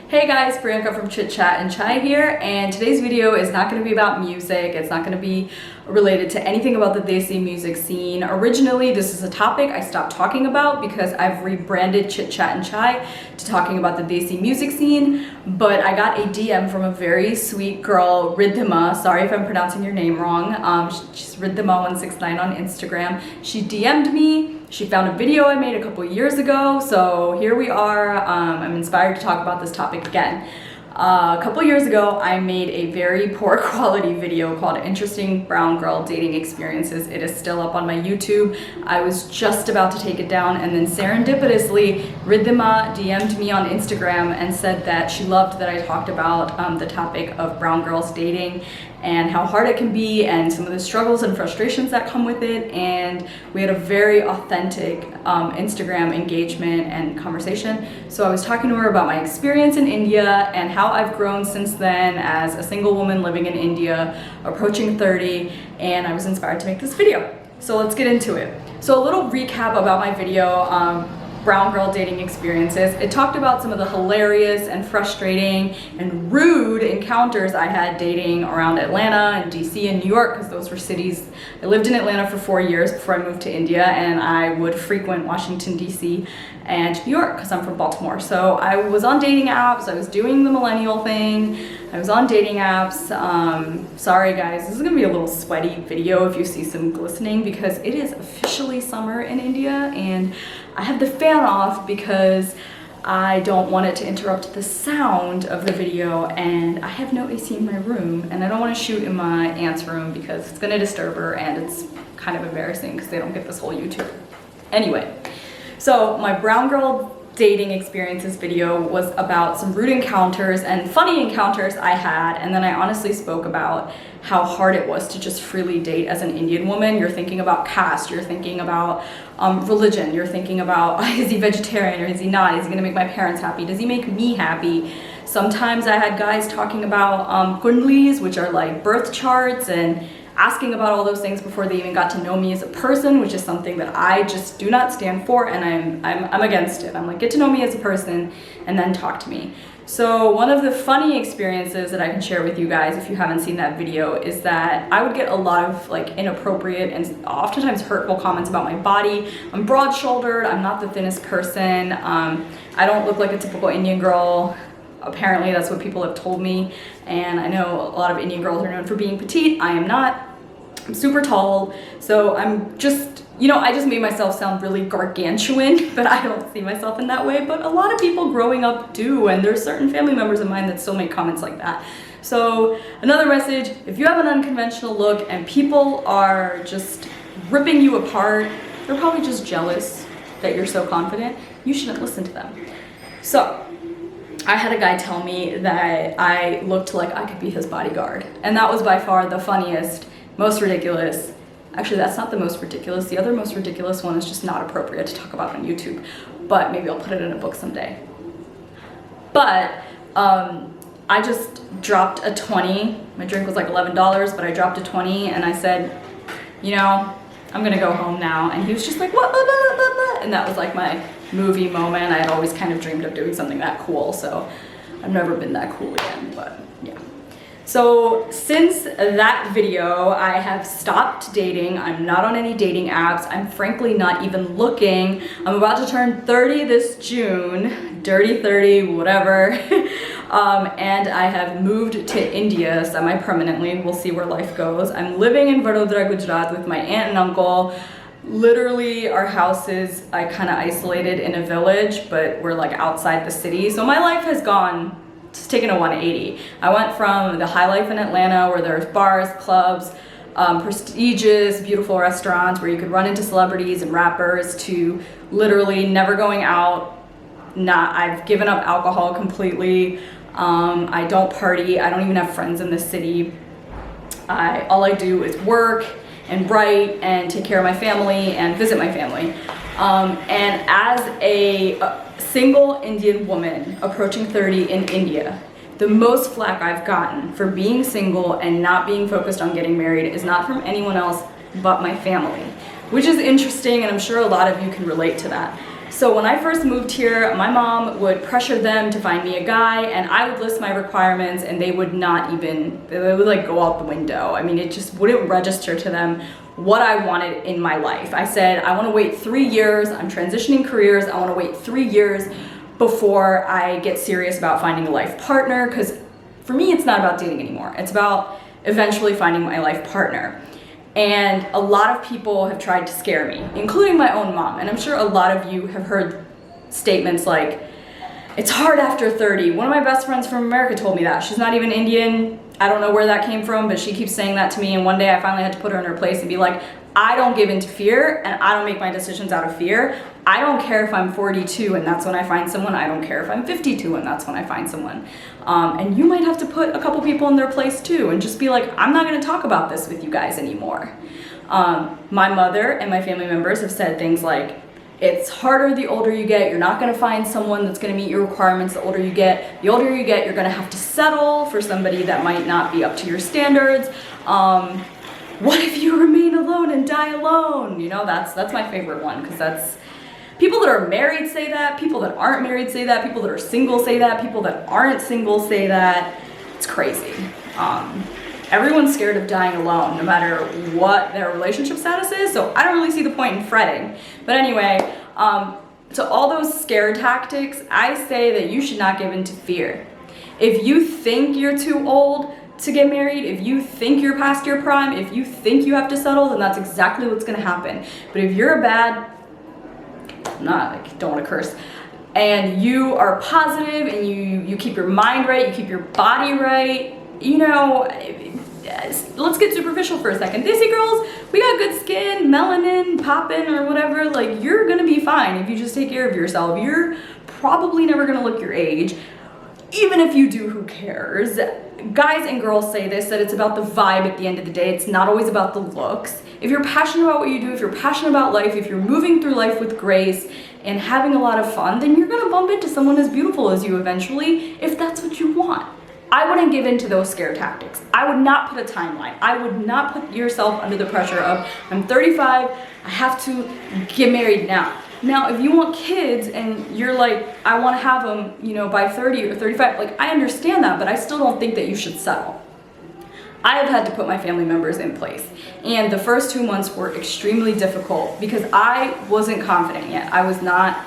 Hey guys, Priyanka from Chit Chat and Chai here, and today's video is not going to be about music. It's not going to be related to anything about the Desi music scene. Originally, this is a topic I stopped talking about because I've rebranded Chit Chat and Chai to talking about the Desi music scene, but I got a DM from a very sweet girl, Riddhima. Sorry if I'm pronouncing your name wrong. She's Riddhima169 on Instagram. She DM'd me. She found a video I made a couple years ago, so here we are. I'm inspired to talk about this topic again. A couple years ago, I made a very poor quality video called Interesting Brown Girl Dating Experiences. It is still up on my YouTube. I was just about to take it down, and then serendipitously, Riddhima DM'd me on Instagram and said that she loved that I talked about the topic of brown girls dating and how hard it can be and some of the struggles and frustrations that come with it. And we had a very authentic Instagram engagement and conversation. So I was talking to her about my experience in India and how I've grown since then as a single woman living in India, approaching 30, and I was inspired to make this video. So let's get into it. So a little recap about my video, Brown Girl Dating Experiences. It talked about some of the hilarious and frustrating and rude encounters I had dating around Atlanta and DC and New York, because those were cities. I lived in Atlanta for 4 years before I moved to India, and I would frequent Washington, DC and New York because I'm from Baltimore. So I was on dating apps, I was doing the millennial thing, I was on dating apps. Sorry guys, this is gonna be a little sweaty video if you see some glistening because it is officially summer in India, and I have the fan off because I don't want it to interrupt the sound of the video, and I have no AC in my room, and I don't want to shoot in my aunt's room because it's going to disturb her, and it's kind of embarrassing because they don't get this whole YouTube. Anyway, so my brown girl dating experiences video was about some rude encounters and funny encounters I had, and then I honestly spoke about how hard it was to just freely date as an Indian woman. You're thinking about caste, you're thinking about religion, you're thinking about is he vegetarian or is he not, is he gonna make my parents happy, does he make me happy? Sometimes I had guys talking about kundlis, which are like birth charts, and asking about all those things before they even got to know me as a person, which is something that I just do not stand for, and I'm against it. I'm like, get to know me as a person and then talk to me. So one of the funny experiences that I can share with you guys, if you haven't seen that video, is that I would get a lot of like inappropriate and oftentimes hurtful comments about my body. I'm broad-shouldered, I'm not the thinnest person, I don't look like a typical Indian girl. Apparently that's what people have told me, and I know a lot of Indian girls are known for being petite. I am not. I'm super tall, so I'm just, you know, I just made myself sound really gargantuan, but I don't see myself in that way. But a lot of people growing up do, and there's certain family members of mine that still make comments like that. So another message, if you have an unconventional look and people are just ripping you apart, they're probably just jealous that you're so confident. You shouldn't listen to them. So I had a guy tell me that I looked like I could be his bodyguard, and that was by far the funniest, most ridiculous. Actually, that's not the most ridiculous. The other most ridiculous one is just not appropriate to talk about on YouTube, but maybe I'll put it in a book someday. But I just dropped a 20. My drink was like $11, but I dropped a 20, and I said, you know, I'm gonna go home now. And he was just like, what? Blah, blah, blah, blah. And that was like my movie moment. I had always kind of dreamed of doing something that cool, so I've never been that cool again, but yeah. So since that video, I have stopped dating. I'm not on any dating apps. I'm frankly not even looking. I'm about to turn 30 this June, dirty 30, whatever. And I have moved to India semi-permanently. We'll see where life goes. I'm living in Vadodara, Gujarat with my aunt and uncle. Literally, our house is kind of isolated in a village, but we're like outside the city. So my life has gone, it's taken a 180. I went from the high life in Atlanta where there's bars, clubs, prestigious, beautiful restaurants where you could run into celebrities and rappers, to literally never going out. I've given up alcohol completely. I don't party. I don't even have friends in this city. All I do is work and write and take care of my family and visit my family. And as a single Indian woman approaching 30 in India, the most flack I've gotten for being single and not being focused on getting married is not from anyone else but my family, which is interesting, and I'm sure a lot of you can relate to that. So when I first moved here, my mom would pressure them to find me a guy, and I would list my requirements and they would not even, they would like go out the window. I mean, it just wouldn't register to them what I wanted in my life. I said, I want to wait 3 years. I'm transitioning careers. I want to wait 3 years before I get serious about finding a life partner, because for me, it's not about dating anymore. It's about eventually finding my life partner. And a lot of people have tried to scare me, including my own mom. And I'm sure a lot of you have heard statements like, it's hard after 30. One of my best friends from America told me that. She's not even Indian. I don't know where that came from, but she keeps saying that to me. And one day I finally had to put her in her place and be like, I don't give in to fear, and I don't make my decisions out of fear. I don't care if I'm 42 and that's when I find someone. I don't care if I'm 52 and that's when I find someone. And you might have to put a couple people in their place too and just be like, I'm not gonna talk about this with you guys anymore. My mother and my family members have said things like, it's harder the older you get. You're not gonna find someone that's gonna meet your requirements the older you get. The older you get, you're gonna have to settle for somebody that might not be up to your standards. What if you remain alone and die alone? You know, that's my favorite one, because that's, people that are married say that, people that aren't married say that, people that are single say that, people that aren't single say that. It's crazy. Everyone's scared of dying alone, no matter what their relationship status is, so I don't really see the point in fretting. But anyway, to all those scare tactics, I say that you should not give in to fear. If you think you're too old to get married, if you think you're past your prime, if you think you have to settle, then that's exactly what's gonna happen. But if you're a bad, I don't want to curse, and you are positive and you keep your mind right, you keep your body right, you know, let's get superficial for a second. Desi girls, we got good skin, melanin popping or whatever, like you're gonna be fine if you just take care of yourself. You're probably never gonna look your age. Even if you do, who cares? Guys and girls say this, that it's about the vibe at the end of the day. It's not always about the looks. If you're passionate about what you do, if you're passionate about life, if you're moving through life with grace and having a lot of fun, then you're gonna bump into someone as beautiful as you eventually, if that's what you want. I wouldn't give in to those scare tactics. I would not put a timeline. I would not put yourself under the pressure of, I'm 35, I have to get married now. Now, if you want kids and you're like, I want to have them, you know, by 30 or 35, like I understand that, but I still don't think that you should settle. I have had to put my family members in place. And the first 2 months were extremely difficult because I wasn't confident yet. I was not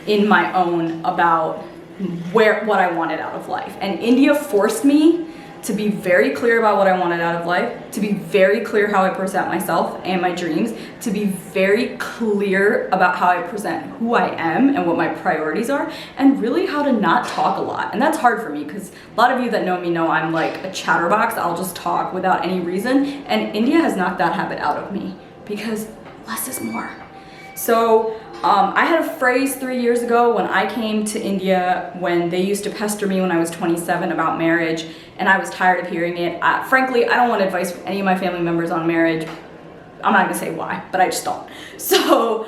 in my own about what I wanted out of life. And India forced me to be very clear about what I wanted out of life, to be very clear how I present myself and my dreams, to be very clear about how I present who I am and what my priorities are, and really how to not talk a lot. And that's hard for me because a lot of you that know me know I'm like a chatterbox. I'll just talk without any reason. And India has knocked that habit out of me because less is more. So I had a phrase 3 years ago when I came to India, when they used to pester me when I was 27 about marriage, and I was tired of hearing it. Frankly, I don't want advice from any of my family members on marriage. I'm not gonna say why, but I just don't. So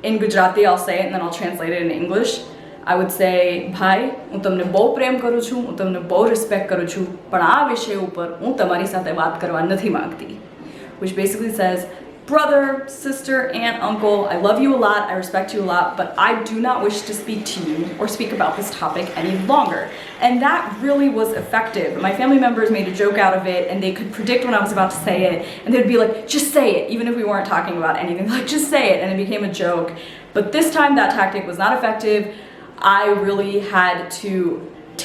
in Gujarati, I'll say it and then I'll translate it in English. I would say, "Bhai, હું તમને બહુ પ્રેમ કરું છું, હું તમને બહુ respect કરું છું, પણ આ વિષય ઉપર હું તમારી સાથે વાત કરવા નથી માંગતી." Which basically says, brother, sister, aunt, uncle, I love you a lot, I respect you a lot, but I do not wish to speak to you or speak about this topic any longer. And that really was effective. My family members made a joke out of it and they could predict when I was about to say it, and they'd be like, just say it, even if we weren't talking about anything, like just say it, and it became a joke. But this time that tactic was not effective. I really had to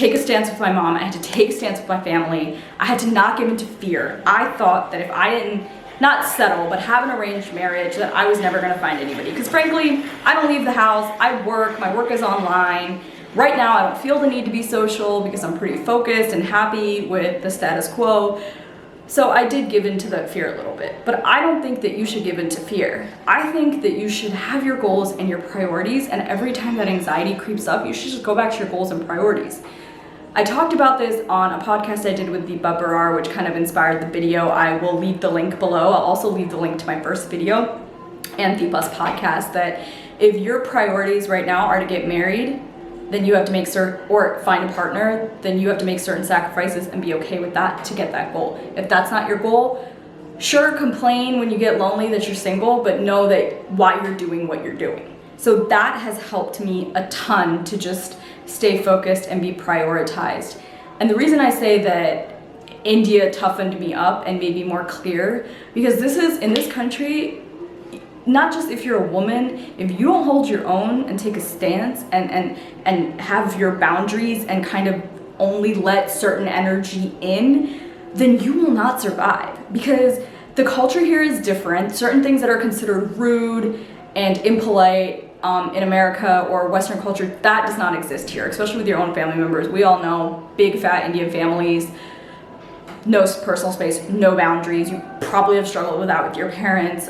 take a stance with my mom, I had to take a stance with my family, I had to not give into fear. I thought that if I didn't not settle, but have an arranged marriage, that I was never gonna find anybody. Because frankly, I don't leave the house, I work, my work is online. Right now, I don't feel the need to be social because I'm pretty focused and happy with the status quo. So I did give in to that fear a little bit, but I don't think that you should give in to fear. I think that you should have your goals and your priorities, and every time that anxiety creeps up, you should just go back to your goals and priorities. I talked about this on a podcast I did with Deepa Berar, which kind of inspired the video. I will leave the link below. I'll also leave the link to my first video and Deepa's podcast, that if your priorities right now are to get married, then you have to make or find a partner, then you have to make certain sacrifices and be okay with that to get that goal. If that's not your goal, sure, complain when you get lonely that you're single, but know that why you're doing what you're doing. So that has helped me a ton to just stay focused and be prioritized. And the reason I say that India toughened me up and made me more clear, because this is, in this country, not just if you're a woman, if you don't hold your own and take a stance and have your boundaries and kind of only let certain energy in, then you will not survive. Because the culture here is different. Certain things that are considered rude and impolite in America or Western culture, that does not exist here, especially with your own family members. We all know big fat Indian families, no personal space, no boundaries. You probably have struggled with that with your parents.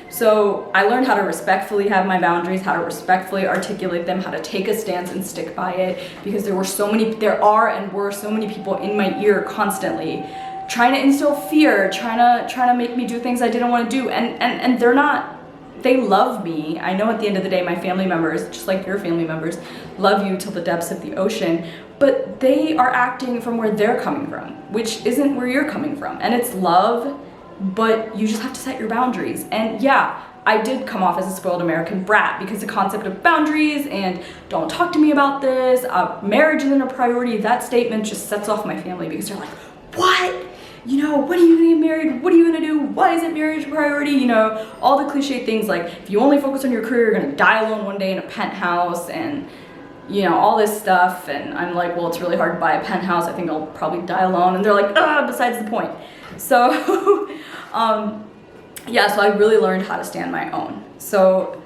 So I learned how to respectfully have my boundaries, how to respectfully articulate them, how to take a stance and stick by it, because there were so many people in my ear constantly trying to instill fear, trying to make me do things I didn't want to do, and they're not. They love me. I know at the end of the day, my family members, just like your family members, love you till the depths of the ocean, but they are acting from where they're coming from, which isn't where you're coming from. And it's love, but you just have to set your boundaries. And yeah, I did come off as a spoiled American brat, because the concept of boundaries and don't talk to me about this, marriage isn't a priority, that statement just sets off my family, because they're like, what? You know, when are you gonna get married? What are you gonna do? Why isn't marriage a priority? You know, all the cliche things like, if you only focus on your career, you're gonna die alone one day in a penthouse, and you know, all this stuff. And I'm like, well, it's really hard to buy a penthouse. I think I'll probably die alone. And they're like, besides the point. So, yeah, so I really learned how to stand my own. So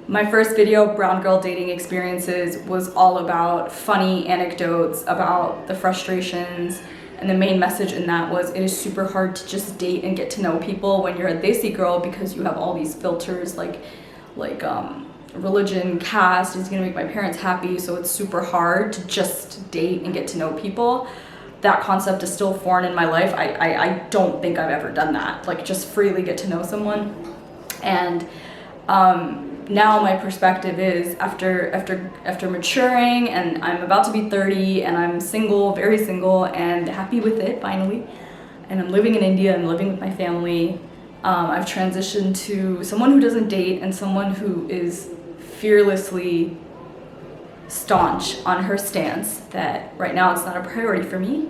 my first video, Brown Girl Dating Experiences, was all about funny anecdotes about the frustrations. And the main message in that was, it is super hard to just date and get to know people when you're a Desi girl, because you have all these filters like religion, caste, is gonna make my parents happy, so it's super hard to just date and get to know people. That concept is still foreign in my life. I don't think I've ever done that, like just freely get to know someone. And now my perspective is, after maturing, and I'm about to be 30, and I'm single, very single, and happy with it finally, and I'm living in India and living with my family. I've transitioned to someone who doesn't date and someone who is fearlessly staunch on her stance that right now it's not a priority for me,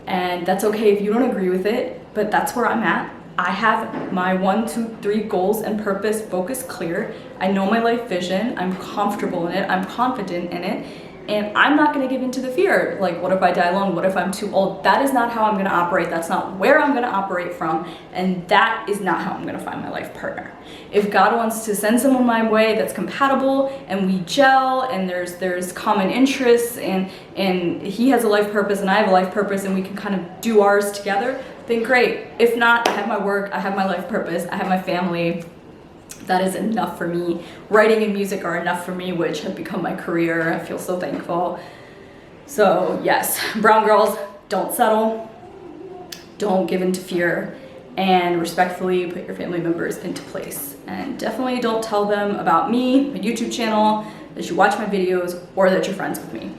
and that's okay if you don't agree with it, but that's where I'm at. I have my 1, 2, 3 goals and purpose, focus clear. I know my life vision. I'm comfortable in it. I'm confident in it. And I'm not going to give in to the fear. Like, what if I die alone? What if I'm too old? That is not how I'm going to operate. That's not where I'm going to operate from. And that is not how I'm going to find my life partner. If God wants to send someone my way that's compatible and we gel and there's common interests and he has a life purpose and I have a life purpose and we can kind of do ours together, then great. If not, I have my work, I have my life purpose, I have my family. That is enough for me. Writing and music are enough for me, which have become my career. I feel so thankful. So yes, brown girls, don't settle, don't give in to fear, and respectfully put your family members into place. And definitely don't tell them about me, my YouTube channel, that you watch my videos, or that you're friends with me.